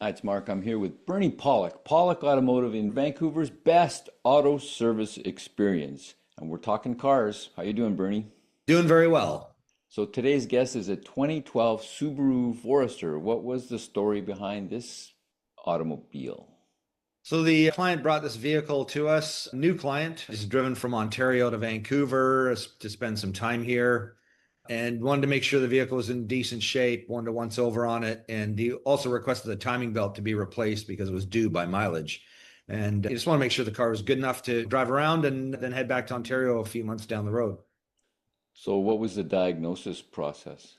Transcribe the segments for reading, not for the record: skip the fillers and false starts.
Hi, it's Mark. I'm here with Bernie Pawlik, Pawlik Automotive in Vancouver's best auto service experience. And we're talking cars. How you doing, Bernie? Doing very well. So today's guest is a 2012 Subaru Forester. What was the story behind this automobile? So the client brought this vehicle to us, new client, is driven from Ontario to Vancouver to spend some time here and wanted to make sure the vehicle was in decent shape, wanted to once over on it. And he also requested the timing belt to be replaced because it was due by mileage. And he just want to make sure the car was good enough to drive around and then head back to Ontario a few months down the road. So what was the diagnosis process?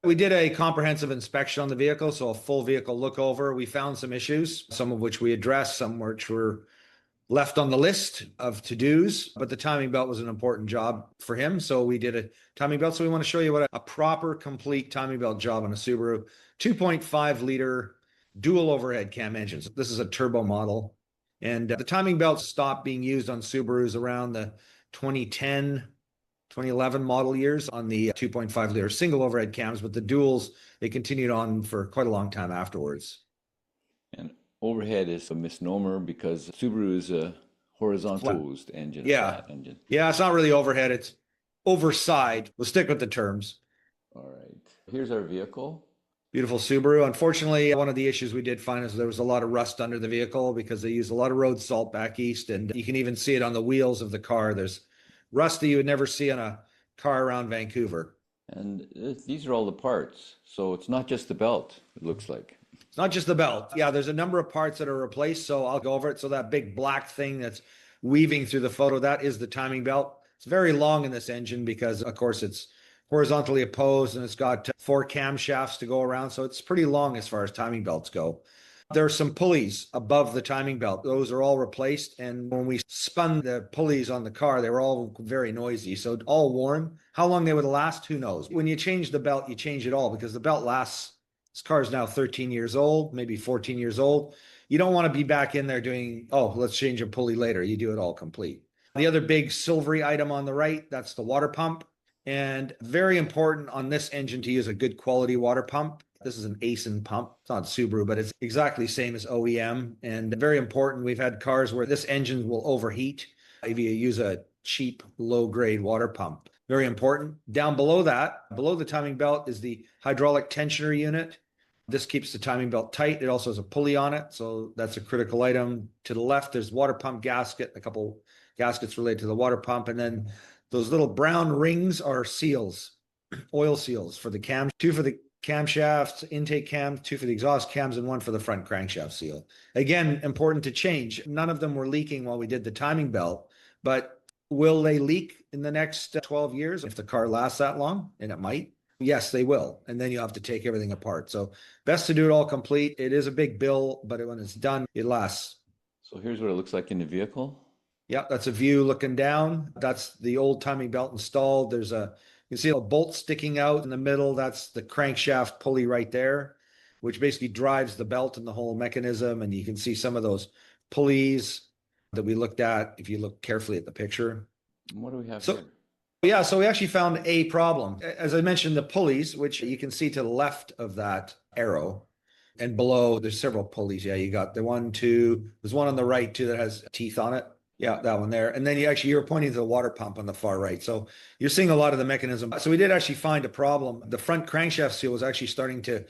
We did a comprehensive inspection on the vehicle, so a full vehicle look over. We found some issues, some of which we addressed, some which were left on the list of to-dos, but the timing belt was an important job for him. So we did a timing belt. So we want to show you what a proper, complete timing belt job on a Subaru 2.5 liter dual overhead cam engine. So this is a turbo model. And the timing belt stopped being used on Subarus around the 2010, 2011 model years on the 2.5 liter single overhead cams, but the duals, they continued on for quite a long time afterwards. And overhead is a misnomer because Subaru is a horizontalized engine, a Yeah. flat engine. Yeah, it's not really overhead, it's overside. We'll stick with the terms. All right. Here's our vehicle. Beautiful Subaru. Unfortunately, one of the issues we did find is there was a lot of rust under the vehicle because they use a lot of road salt back east, and you can even see it on the wheels of the car. There's rust that you would never see on a car around Vancouver. And these are all the parts. So it's not just the belt, it looks like. It's not just the belt. Yeah, there's a number of parts that are replaced, so I'll go over it. So that big black thing that's weaving through the photo, that is the timing belt. It's very long in this engine because, of course, it's horizontally opposed and it's got four camshafts to go around. So it's pretty long as far as timing belts go. There are some pulleys above the timing belt. Those are all replaced. And when we spun the pulleys on the car, they were all very noisy. So all worn. How long they would last, who knows? When you change the belt, you change it all because the belt lasts. This car is now 13 years old, maybe 14 years old. You don't want to be back in there doing, oh, let's change a pulley later. You do it all complete. The other big silvery item on the right, that's the water pump. And very important on this engine to use a good quality water pump. This is an ASIN pump. It's not Subaru, but it's exactly the same as OEM. And very important, we've had cars where this engine will overheat if you use a cheap, low-grade water pump. Very important. Down below that, below the timing belt is the hydraulic tensioner unit. This keeps the timing belt tight. It also has a pulley on it, so that's a critical item. To the left, there's water pump gasket, a couple gaskets related to the water pump, and then those little brown rings are seals, oil seals for the cam, two for the camshafts, intake cam, two for the exhaust cams, and one for the front crankshaft seal. Again, important to change. None of them were leaking while we did the timing belt, but will they leak in the next 12 years if the car lasts that long? And it might. Yes, they will. And then you have to take everything apart. So best to do it all complete. It is a big bill, but when it's done, it lasts. So here's what it looks like in the vehicle. Yeah, that's a view looking down. That's the old timing belt installed. You can see a bolt sticking out in the middle. That's the crankshaft pulley right there, which basically drives the belt and the whole mechanism. And you can see some of those pulleys that we looked at if you look carefully at the picture. What do we have So here? yeah, so we actually found a problem. As I mentioned, the pulleys, which you can see to the left of that arrow, and below there's several pulleys. Yeah, you got the one, two, there's one on the right too that has teeth on it. Yeah, that one there. And then you're pointing to the water pump on the far right. So you're seeing a lot of the mechanism. So we did actually find a problem. The front crankshaft seal was actually starting to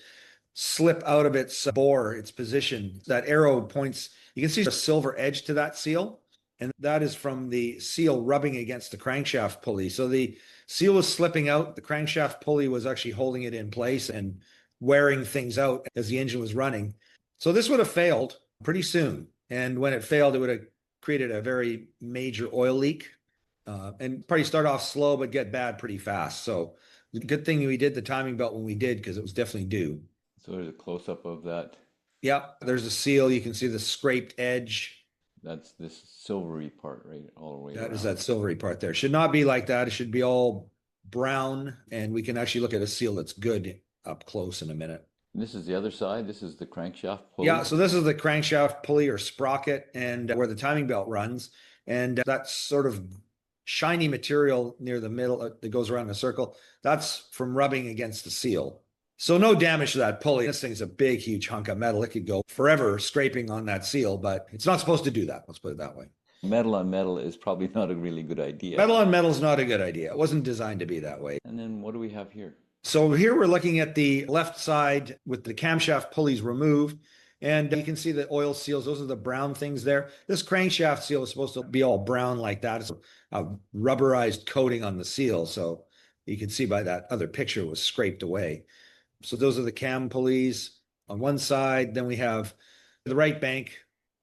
slip out of its bore, its position. That arrow points, you can see a silver edge to that seal. And that is from the seal rubbing against the crankshaft pulley. So the seal was slipping out. The crankshaft pulley was actually holding it in place and wearing things out as the engine was running. So this would have failed pretty soon. And when it failed, it would have created a very major oil leak and probably start off slow, but get bad pretty fast. So good thing we did the timing belt when we did, because it was definitely due. So there's a close-up of that. Yeah, there's a seal. You can see the scraped edge. That's this silvery part, right? All the way That around. is that silvery part there. Should not be like that. It should be all brown, and we can actually look at a seal that's good up close in a minute. And this is the other side. This is the crankshaft pulley. Yeah, so this is the crankshaft pulley or sprocket, and where the timing belt runs. And that sort of shiny material near the middle that goes around in a circle, that's from rubbing against the seal. So no damage to that pulley. This thing's a big, huge hunk of metal. It could go forever scraping on that seal, but it's not supposed to do that. Let's put it that way. Metal on metal is probably not a really good idea. Metal on metal is not a good idea. It wasn't designed to be that way. And then what do we have here? So here we're looking at the left side with the camshaft pulleys removed. And you can see the oil seals. Those are the brown things there. This crankshaft seal is supposed to be all brown like that. It's a rubberized coating on the seal. So you can see by that other picture it was scraped away. So those are the cam pulleys on one side. Then we have the right bank,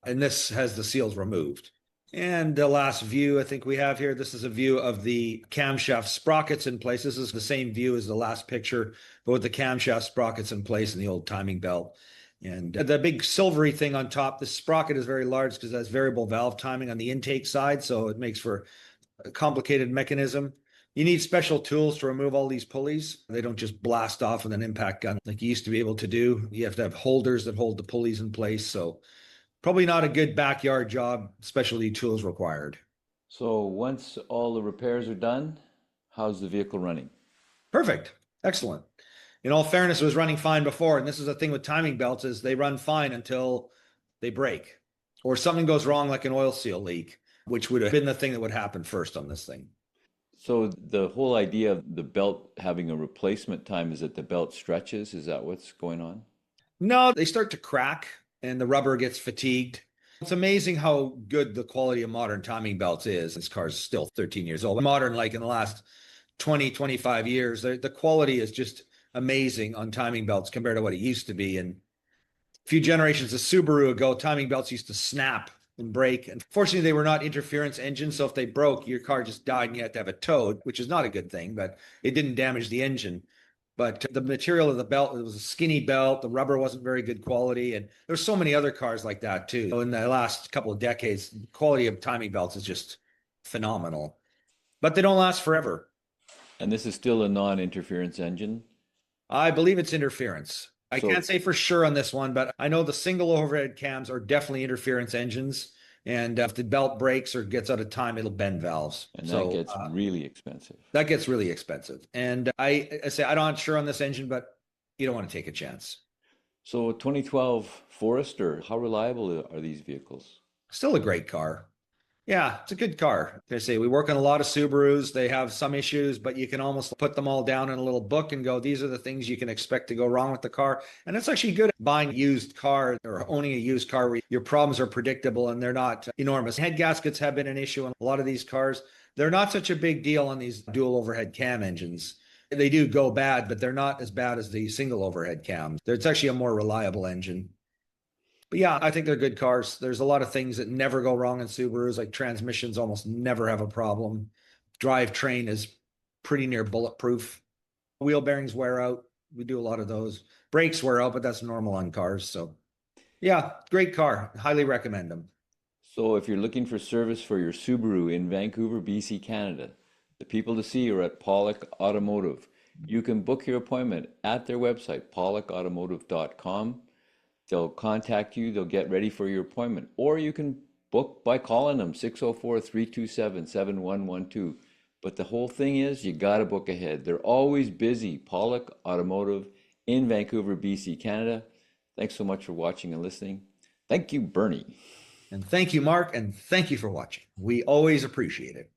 and this has the seals removed. And the last view I think we have here, this is a view of the camshaft sprockets in place. This is the same view as the last picture, but with the camshaft sprockets in place and the old timing belt. And the big silvery thing on top, the sprocket is very large because it has variable valve timing on the intake side, so it makes for a complicated mechanism. You need special tools to remove all these pulleys. They don't just blast off with an impact gun like you used to be able to do. You have to have holders that hold the pulleys in place. So probably not a good backyard job, specialty tools required. So once all the repairs are done, how's the vehicle running? Perfect. Excellent. In all fairness, it was running fine before. And this is the thing with timing belts is they run fine until they break or something goes wrong like an oil seal leak, which would have been the thing that would happen first on this thing. So the whole idea of the belt having a replacement time is that the belt stretches. Is that what's going on? No, they start to crack and the rubber gets fatigued. It's amazing how good the quality of modern timing belts is. This car's still 13 years old. Modern, like in the last 20, 25 years, the quality is just amazing on timing belts compared to what it used to be. And a few generations of Subaru ago, timing belts used to snap and break. And fortunately, they were not interference engines. So if they broke, your car just died and you had to have it towed, which is not a good thing, but it didn't damage the engine. But the material of the belt, it was a skinny belt. The rubber wasn't very good quality. And there's so many other cars like that too. In the last couple of decades, the quality of timing belts is just phenomenal, but they don't last forever. And this is still a non-interference engine. I believe it's interference. I So, can't say for sure on this one, but I know the single overhead cams are definitely interference engines. And if the belt breaks or gets out of time, it'll bend valves. and that So gets really expensive. that gets really expensive. And I say, I'm not sure on this engine, but you don't want to take a chance. So 2012 Forester, how reliable are these vehicles? Still a great car. Yeah, it's a good car. They say we work on a lot of Subarus. They have some issues, but you can almost put them all down in a little book and go, these are the things you can expect to go wrong with the car. And it's actually good at buying a used car or owning a used car where your problems are predictable and they're not enormous. Head gaskets have been an issue on a lot of these cars. They're not such a big deal on these dual overhead cam engines. They do go bad, but they're not as bad as the single overhead cams. It's actually a more reliable engine. But yeah, I think they're good cars. There's a lot of things that never go wrong in Subarus, like transmissions almost never have a problem. Drivetrain is pretty near bulletproof. Wheel bearings wear out. We do a lot of those. Brakes wear out, but that's normal on cars. So yeah, great car. Highly recommend them. So if you're looking for service for your Subaru in Vancouver, BC, Canada, the people to see are at Pawlik Automotive. You can book your appointment at their website, pawlikautomotive.com. They'll contact you, they'll get ready for your appointment, or you can book by calling them 604-327-7112. But the whole thing is you got to book ahead. They're always busy. Pawlik Automotive in Vancouver, BC, Canada. Thanks so much for watching and listening. Thank you, Bernie. And thank you, Mark, and thank you for watching. We always appreciate it.